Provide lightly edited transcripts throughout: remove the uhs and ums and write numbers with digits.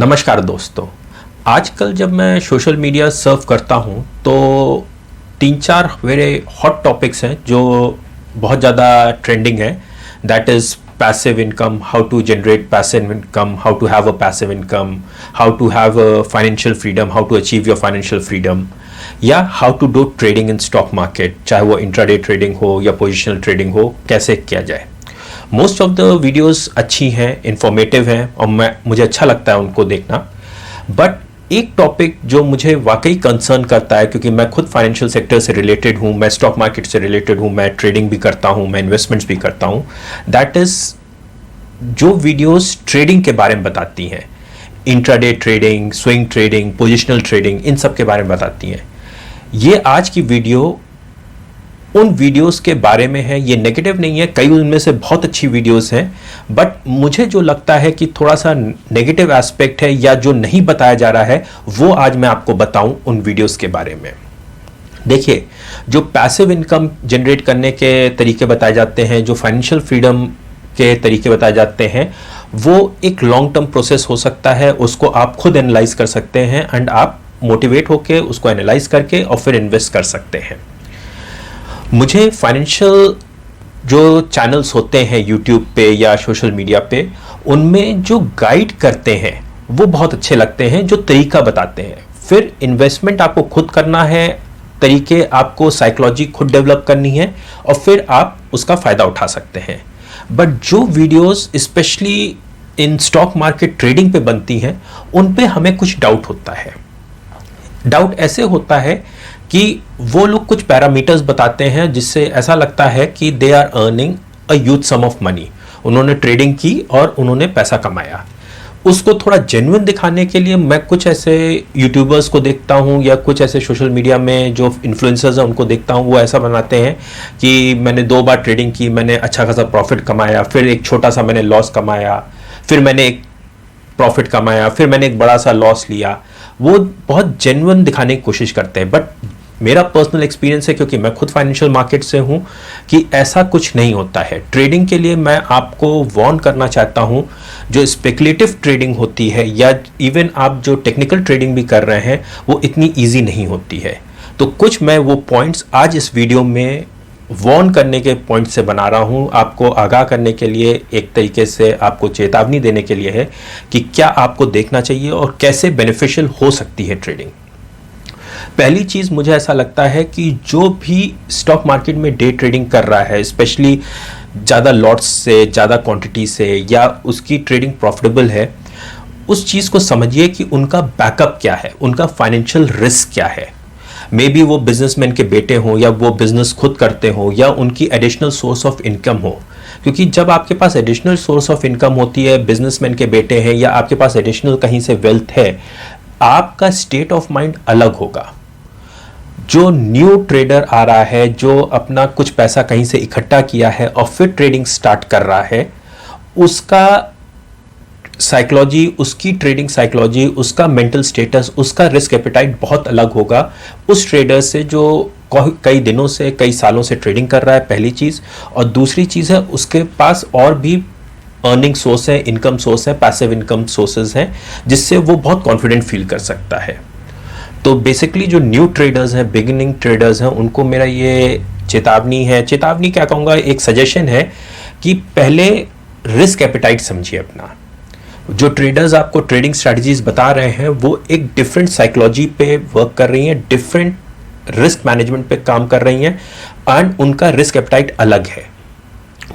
नमस्कार दोस्तों। आजकल जब मैं सोशल मीडिया सर्फ करता हूं तो तीन चार मेरे हॉट टॉपिक्स हैं जो बहुत ज़्यादा ट्रेंडिंग है। That is passive income, how to generate passive income, how to have a passive income, how to have a financial freedom, how to achieve your financial freedom, या how to do trading in stock market, चाहे वो intraday trading हो या positional trading हो, कैसे किया जाए। Most of the videos अच्छी हैं, इंफॉर्मेटिव हैं और मुझे अच्छा लगता है उनको देखना। बट एक टॉपिक जो मुझे वाकई कंसर्न करता है, क्योंकि मैं खुद फाइनेंशियल सेक्टर से रिलेटेड हूँ, मैं स्टॉक मार्केट से रिलेटेड हूँ, मैं ट्रेडिंग भी करता हूँ, मैं इन्वेस्टमेंट्स भी करता हूँ, दैट इज़ जो वीडियोस ट्रेडिंग के बारे में बताती हैं, intraday trading, swing trading, positional trading, इन सब के बारे में बताती हैं। ये आज की वीडियो उन वीडियोस के बारे में है। ये नेगेटिव नहीं है, कई उनमें से बहुत अच्छी वीडियोस हैं, बट मुझे जो लगता है कि थोड़ा सा नेगेटिव एस्पेक्ट है या जो नहीं बताया जा रहा है, वो आज मैं आपको बताऊं उन वीडियोस के बारे में। देखिए, जो पैसिव इनकम जनरेट करने के तरीके बताए जाते हैं, जो फाइनेंशियल फ्रीडम के तरीके बताए जाते हैं, वो एक लॉन्ग टर्म प्रोसेस हो सकता है। उसको आप खुद एनालाइज कर सकते हैं एंड आप मोटिवेट होकर उसको एनालाइज करके और फिर इन्वेस्ट कर सकते हैं। मुझे फाइनेंशियल जो चैनल्स होते हैं यूट्यूब पे या सोशल मीडिया पे, उनमें जो गाइड करते हैं वो बहुत अच्छे लगते हैं, जो तरीका बताते हैं। फिर इन्वेस्टमेंट आपको खुद करना है, तरीके आपको साइकोलॉजी खुद डेवलप करनी है और फिर आप उसका फ़ायदा उठा सकते हैं। बट जो videos specially in stock market trading पे बनती हैं, उन पे हमें कुछ डाउट होता है। डाउट ऐसे होता है कि वो लोग कुछ पैरामीटर्स बताते हैं जिससे ऐसा लगता है कि they are earning a huge sum of money. उन्होंने ट्रेडिंग की और उन्होंने पैसा कमाया। उसको थोड़ा जेन्युइन दिखाने के लिए मैं कुछ ऐसे यूट्यूबर्स को देखता हूँ या कुछ ऐसे सोशल मीडिया में जो इन्फ्लुएंसर्स हैं उनको देखता हूँ। वो ऐसा बनाते हैं कि मैंने 2 बार ट्रेडिंग की, मैंने अच्छा खासा प्रॉफिट कमाया, फिर एक छोटा सा मैंने लॉस कमाया, फिर मैंने एक प्रॉफिट कमाया, फिर मैंने एक बड़ा सा लॉस लिया। वो बहुत जेन्युइन दिखाने की कोशिश करते हैं। बट मेरा पर्सनल एक्सपीरियंस है, क्योंकि मैं खुद फाइनेंशियल मार्केट से हूं, कि ऐसा कुछ नहीं होता है। ट्रेडिंग के लिए मैं आपको वार्न करना चाहता हूं, जो स्पेकुलेटिव ट्रेडिंग होती है या इवन आप जो टेक्निकल ट्रेडिंग भी कर रहे हैं, वो इतनी ईजी नहीं होती है। तो कुछ मैं वो पॉइंट्स आज इस वीडियो में वार्न करने के पॉइंट से बना रहा हूं, आपको आगाह करने के लिए, एक तरीके से आपको चेतावनी देने के लिए है कि क्या आपको देखना चाहिए और कैसे बेनिफिशियल हो सकती है ट्रेडिंग। पहली चीज़ मुझे ऐसा लगता है कि जो भी स्टॉक मार्केट में डे ट्रेडिंग कर रहा है, स्पेशली ज़्यादा लॉट्स से, ज़्यादा क्वांटिटी से, या उसकी ट्रेडिंग प्रॉफिटेबल है, उस चीज़ को समझिए कि उनका बैकअप क्या है, उनका फाइनेंशियल रिस्क क्या है। मे बी वो बिजनेसमैन के बेटे हों या वो बिजनेस खुद करते हों या उनकी एडिशनल सोर्स ऑफ इनकम हो। क्योंकि जब आपके पास एडिशनल सोर्स ऑफ इनकम होती है, बिजनेसमैन के बेटे हैं या आपके पास एडिशनल कहीं से वेल्थ है, आपका स्टेट ऑफ माइंड अलग होगा। जो न्यू ट्रेडर आ रहा है, जो अपना कुछ पैसा कहीं से इकट्ठा किया है और फिर ट्रेडिंग स्टार्ट कर रहा है, उसका साइकोलॉजी, उसकी ट्रेडिंग साइकोलॉजी, उसका मेंटल स्टेटस, उसका रिस्क एपेटाइट बहुत अलग होगा उस ट्रेडर से जो कई दिनों से, कई सालों से ट्रेडिंग कर रहा है, पहली चीज़। और दूसरी चीज़ है, उसके पास और भी अर्निंग सोर्स है, इनकम सोर्स है, पैसिव इनकम सोर्सेज हैं, जिससे वो बहुत कॉन्फिडेंट फील कर सकता है। तो बेसिकली जो न्यू ट्रेडर्स हैं, बिगिनिंग ट्रेडर्स हैं, उनको मेरा ये चेतावनी है, चेतावनी क्या कहूँगा, एक सजेशन है कि पहले रिस्क एपेटाइट समझिए अपना। जो ट्रेडर्स आपको ट्रेडिंग स्ट्रैटेजीज बता रहे हैं, वो एक डिफरेंट साइकोलॉजी पे वर्क कर रही हैं, डिफरेंट रिस्क मैनेजमेंट पे काम कर रही हैं एंड उनका रिस्क एपेटाइट अलग है।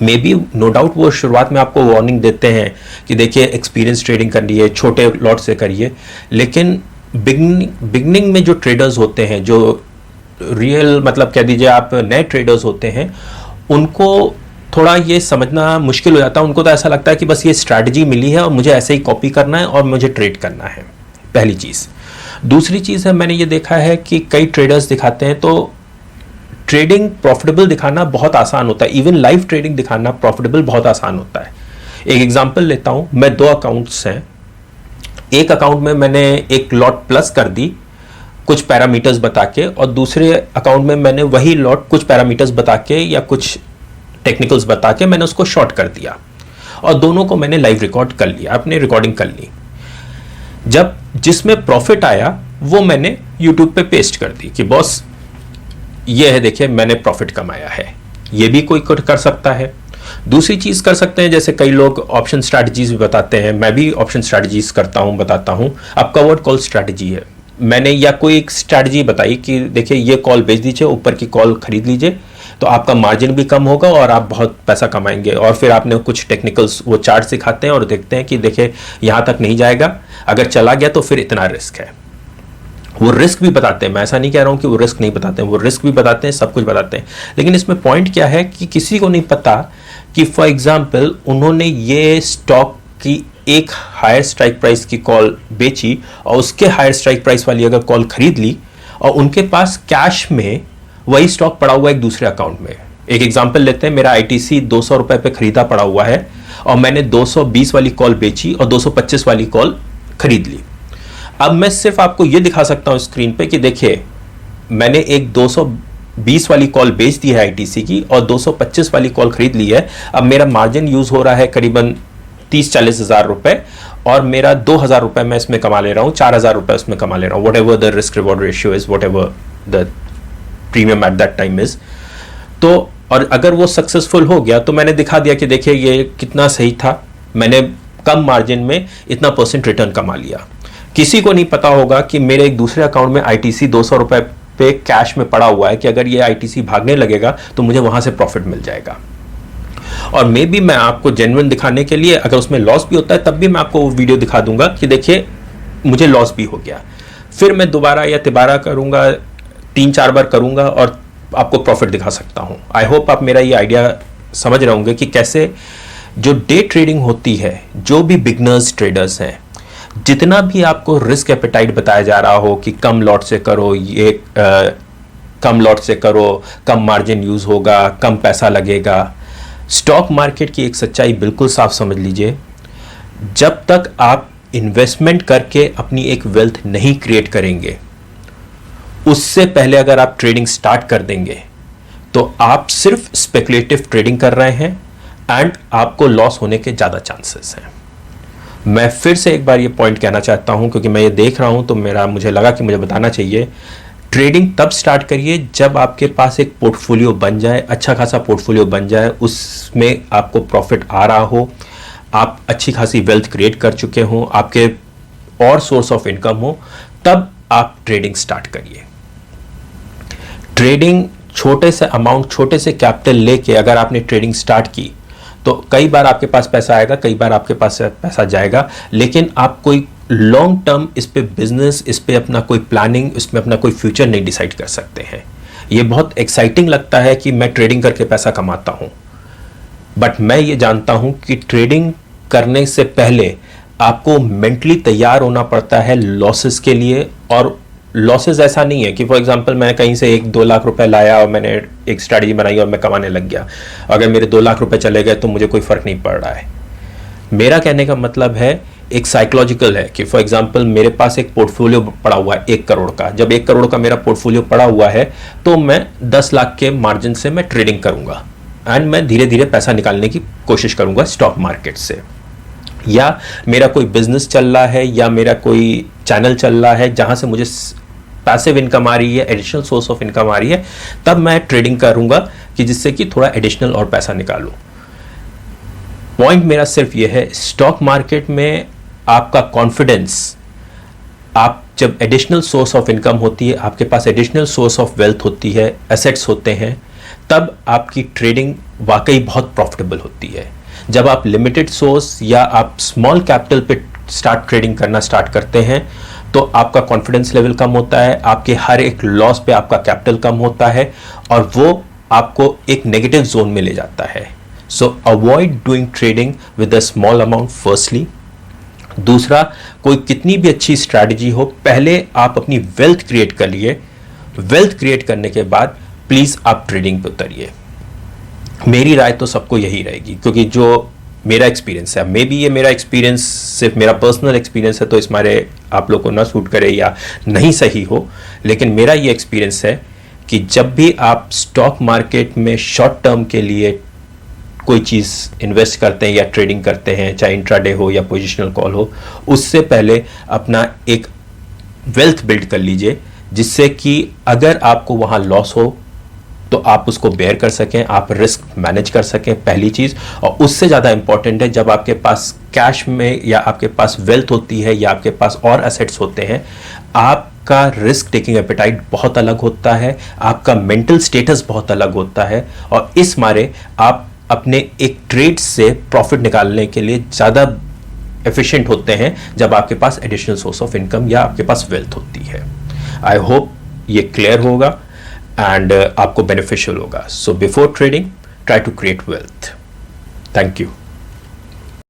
मे बी नो डाउट वो शुरुआत में आपको वार्निंग देते हैं कि देखिए एक्सपीरियंस ट्रेडिंग करनी है, छोटे लॉट से करिए, लेकिन बिगनिंग में जो ट्रेडर्स होते हैं, जो रियल मतलब कह दीजिए आप नए ट्रेडर्स होते हैं, उनको थोड़ा ये समझना मुश्किल हो जाता है। उनको तो ऐसा लगता है कि बस ये स्ट्रैटेजी मिली है और मुझे ऐसे ही कॉपी करना है और मुझे ट्रेड करना है, पहली चीज़। दूसरी चीज़ है, मैंने ये देखा है कि कई ट्रेडर्स दिखाते हैं तो ट्रेडिंग प्रॉफिटेबल दिखाना बहुत आसान होता है, इवन लाइव ट्रेडिंग दिखाना प्रॉफिटेबल बहुत आसान होता है। एक एग्जांपल लेता हूँ, मैं 2 अकाउंट्स हैं, एक अकाउंट में मैंने एक लॉट प्लस कर दी कुछ पैरामीटर्स बता के, और दूसरे अकाउंट में मैंने वही लॉट कुछ पैरामीटर्स बता के या कुछ टेक्निकल्स बता के मैंने उसको शॉर्ट कर दिया, और दोनों को मैंने लाइव रिकॉर्ड कर लिया, अपने रिकॉर्डिंग कर ली। जब जिसमें प्रॉफिट आया वो मैंने यूट्यूब पे पेस्ट कर दी कि बॉस ये है, देखिए मैंने प्रॉफिट कमाया है। ये भी कोई कर सकता है। दूसरी चीज कर सकते हैं, जैसे कई लोग ऑप्शन स्ट्रैटेजीज भी बताते हैं, मैं भी ऑप्शन स्ट्रैटेजीज करता हूं, बताता हूं। अब कवर्ड कॉल स्ट्रैटेजी है, मैंने या कोई एक स्ट्रैटेजी बताई कि देखिए ये कॉल बेच दीजिए, ऊपर की कॉल खरीद लीजिए, तो आपका मार्जिन भी कम होगा और आप बहुत पैसा कमाएंगे। और फिर आपने कुछ टेक्निकल्स वो चार्ट सिखाते हैं और देखते हैं कि देखिए यहां तक नहीं जाएगा, अगर चला गया तो फिर इतना रिस्क है। वो रिस्क भी बताते हैं, मैं ऐसा नहीं कह रहा हूं कि वो रिस्क नहीं बताते हैं, वो रिस्क भी बताते हैं, सब कुछ बताते हैं। लेकिन इसमें पॉइंट क्या है कि किसी को नहीं पता कि फॉर एग्जाम्पल उन्होंने ये स्टॉक की एक हायर स्ट्राइक प्राइस की कॉल बेची और उसके हायर स्ट्राइक प्राइस वाली अगर कॉल खरीद ली और उनके पास कैश में वही स्टॉक पड़ा हुआ है एक दूसरे अकाउंट में। एक एग्जाम्पल लेते हैं, मेरा आईटीसी 200 रुपए पे खरीदा पड़ा हुआ है और मैंने 220 वाली कॉल बेची और 225 वाली कॉल खरीद ली। अब मैं सिर्फ आपको यह दिखा सकता हूं स्क्रीन पे कि देखिए मैंने एक 220 वाली कॉल बेच दी है आईटीसी की और 225 वाली कॉल खरीद ली है। अब मेरा मार्जिन यूज हो रहा है करीबन 30-40 हज़ार रुपए और मेरा 2,000 रुपए मैं इसमें कमा ले रहा हूं, 4,000 रुपए उसमें कमा ले रहा हूं, what ever the risk reward ratio is, what ever the premium at that time is. तो और अगर वो सक्सेसफुल हो गया तो मैंने दिखा दिया कि देखिए ये कितना सही था, मैंने कम मार्जिन में इतना % रिटर्न कमा लिया। किसी को नहीं पता होगा कि मेरे एक दूसरे अकाउंट में आईटीसी 200 रुपए पे कैश में पड़ा हुआ है कि अगर ये आईटीसी भागने लगेगा तो मुझे वहां से प्रॉफिट मिल जाएगा। और मे बी मैं आपको जेन्युइन दिखाने के लिए, अगर उसमें लॉस भी होता है तब भी मैं आपको वो वीडियो दिखा दूंगा कि देखिए मुझे लॉस भी हो गया, फिर मैं दोबारा या तिबारा करूंगा, 3-4 बार करूंगा और आपको प्रॉफिट दिखा सकता हूं। आई होप आप मेरा ये आइडिया समझ रहे होंगे कि कैसे जो डे ट्रेडिंग होती है, जो भी बिगनर्स ट्रेडर्स हैं, जितना भी आपको रिस्क एपेटाइट बताया जा रहा हो कि कम लॉट से करो, ये कम लॉट से करो, कम मार्जिन यूज होगा, कम पैसा लगेगा, स्टॉक मार्केट की एक सच्चाई बिल्कुल साफ समझ लीजिए, जब तक आप इन्वेस्टमेंट करके अपनी एक वेल्थ नहीं क्रिएट करेंगे, उससे पहले अगर आप ट्रेडिंग स्टार्ट कर देंगे तो आप सिर्फ स्पेकुलेटिव ट्रेडिंग कर रहे हैं एंड आपको लॉस होने के ज़्यादा चांसेस हैं। मैं फिर से एक बार ये पॉइंट कहना चाहता हूं क्योंकि मैं ये देख रहा हूं तो मुझे लगा कि मुझे बताना चाहिए। ट्रेडिंग तब स्टार्ट करिए जब आपके पास एक पोर्टफोलियो बन जाए, अच्छा खासा पोर्टफोलियो बन जाए, उसमें आपको प्रॉफिट आ रहा हो, आप अच्छी खासी वेल्थ क्रिएट कर चुके हों, आपके और सोर्स ऑफ इनकम हो, तब आप ट्रेडिंग स्टार्ट करिए। ट्रेडिंग छोटे से अमाउंट, छोटे से कैपिटल लेके अगर आपने ट्रेडिंग स्टार्ट की तो कई बार आपके पास पैसा आएगा, कई बार आपके पास पैसा जाएगा, लेकिन आप कोई लॉन्ग टर्म इस पे बिजनेस, इस पे अपना कोई प्लानिंग, इसमें अपना कोई फ्यूचर नहीं डिसाइड कर सकते हैं। ये बहुत एक्साइटिंग लगता है कि मैं ट्रेडिंग करके पैसा कमाता हूं, बट मैं ये जानता हूं कि ट्रेडिंग करने से पहले आपको मेंटली तैयार होना पड़ता है लॉसेस के लिए। और लॉसेस ऐसा नहीं है कि फॉर एग्जांपल मैं कहीं से 1-2 लाख रुपए लाया और मैंने एक स्ट्रैटेजी बनाई और मैं कमाने लग गया, अगर मेरे 2 लाख रुपए चले गए तो मुझे कोई फर्क नहीं पड़ रहा है। मेरा कहने का मतलब है एक साइकोलॉजिकल है कि फॉर एग्जांपल मेरे पास एक पोर्टफोलियो पड़ा हुआ है 1 करोड़ का। जब 1 करोड़ का मेरा पोर्टफोलियो पड़ा हुआ है तो मैं 10 लाख के मार्जिन से मैं ट्रेडिंग करूंगा एंड मैं धीरे धीरे पैसा निकालने की कोशिश करूंगा स्टॉक मार्केट से। या मेरा कोई बिजनेस चल रहा है या मेरा कोई चैनल चल रहा है जहां से मुझे पैसिव इनकम आ रही है, एडिशनल सोर्स ऑफ इनकम आ रही है, तब मैं ट्रेडिंग करूंगा कि जिससे कि थोड़ा एडिशनल और पैसा निकालूं। पॉइंट मेरा सिर्फ ये है, स्टॉक मार्केट में आपका कॉन्फिडेंस, आप जब एडिशनल सोर्स ऑफ इनकम होती है, आपके पास एडिशनल सोर्स ऑफ वेल्थ होती है, एसेट्स होते हैं, तब आपकी ट्रेडिंग वाकई बहुत प्रॉफिटेबल होती है। जब आप लिमिटेड सोर्स या आप स्मॉल कैपिटल पे ट्रेडिंग करना स्टार्ट करते हैं तो आपका कॉन्फिडेंस लेवल कम होता है, आपके हर एक लॉस पे आपका कैपिटल कम होता है और वो आपको एक नेगेटिव जोन में ले जाता है। सो avoid doing trading with a small amount firstly. दूसरा, कोई कितनी भी अच्छी स्ट्रैटेजी हो, पहले आप अपनी वेल्थ क्रिएट कर लिए। वेल्थ क्रिएट करने के बाद प्लीज आप ट्रेडिंग पे उतरिए। मेरी राय तो सबको यही रहेगी क्योंकि जो मेरा एक्सपीरियंस है, मे बी ये मेरा एक्सपीरियंस सिर्फ मेरा पर्सनल एक्सपीरियंस है तो इस मारे आप लोग को ना सूट करे या नहीं सही हो, लेकिन मेरा ये एक्सपीरियंस है कि जब भी आप स्टॉक मार्केट में शॉर्ट टर्म के लिए कोई चीज़ इन्वेस्ट करते हैं या ट्रेडिंग करते हैं, चाहे इंट्राडे हो या पोजिशनल कॉल हो, उससे पहले अपना एक वेल्थ बिल्ड कर लीजिए, जिससे कि अगर आपको वहाँ लॉस हो तो आप उसको बेयर कर सकें, आप रिस्क मैनेज कर सकें, पहली चीज़। और उससे ज़्यादा इंपॉर्टेंट है, जब आपके पास कैश में या आपके पास वेल्थ होती है या आपके पास और एसेट्स होते हैं, आपका रिस्क टेकिंग एपेटाइट बहुत अलग होता है, आपका मेंटल स्टेटस बहुत अलग होता है, और इस मारे आप अपने एक ट्रेड से प्रॉफिट निकालने के लिए ज़्यादा एफिशिएंट होते हैं जब आपके पास एडिशनल सोर्स ऑफ इनकम या आपके पास वेल्थ होती है। आई होप ये क्लियर होगा एंड आपको बेनिफिशियल होगा। So before trading, try to create wealth. Thank you.